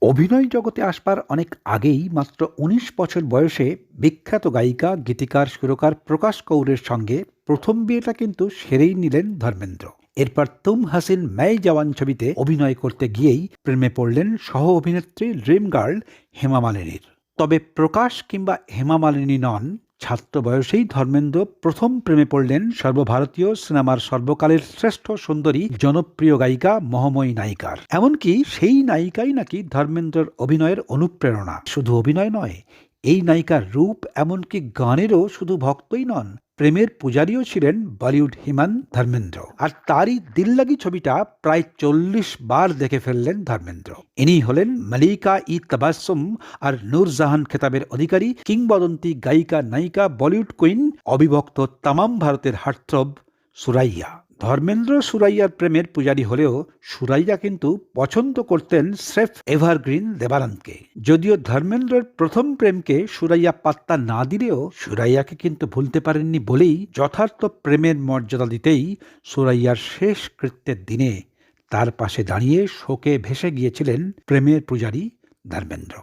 অভিনয় জগতে আসবার অনেক আগেই মাত্র ১৯ বছর বয়সে বিখ্যাত গায়িকা, গীতিকার, সুরকার প্রকাশ কৌরের সঙ্গে প্রথম বিয়েটা কিন্তু সেরেই নিলেন ধর্মেন্দ্র। এরপর তুম হাসিন मैं জওয়ান ছবিতে অভিনয় করতে গিয়েই প্রেমে পড়লেন সহ অভিনেত্রী ড্রিম গার্ল হেমা মালিনীর। তবে প্রকাশ কিংবা হেমা মালিনী নন, ছাত্র বয়সেই ধর্মেন্দ্র প্রথম প্রেমে পড়লেন সর্বভারতীয় সিনেমার সর্বকালের শ্রেষ্ঠ সুন্দরী জনপ্রিয় গায়িকা মহাময়ী নায়িকার। এমনকি সেই নায়িকাই নাকি ধর্মেন্দ্রর অভিনয়ের অনুপ্রেরণা। শুধু অভিনয় নয়, এই নায়িকার রূপ এমনকি গানেরও শুধু ভক্তই নন, প্রেমের পূজারীও ছিলেন বলিউড হিমান ধর্মেন্দ্র। আর তারই দিল লাগি ছবিটা প্রায় ৪০ বার দেখে ফেললেন ধর্মেন্দ্র। ইনি হলেন মালিকা ই তাবাসসুম আর নূরজাহান খেতাবের অধিকারী কিংবদন্তি গায়িকা নায়িকা বলিউড কুইন, অবিভক্ত তামাম ভারতের হার্টথ্রব সুরাইয়া। ধর্মেন্দ্র সুরাইয়ার প্রেমের পূজারী হলেও সুরাইয়া কিন্তু পছন্দ করতেন স্রেফ এভারগ্রিন দেবানন্দকে। যদিও ধর্মেন্দ্রর প্রথম প্রেমকে সুরাইয়া পাত্তা না দিলেও সুরাইয়াকে কিন্তু ভুলতে পারেননি বলেই যথার্থ প্রেমের মর্যাদা দিতেই সুরাইয়ার শেষ কৃত্যের দিনে তার পাশে দাঁড়িয়ে শোকে ভেসে গিয়েছিলেন প্রেমের পূজারী ধর্মেন্দ্র।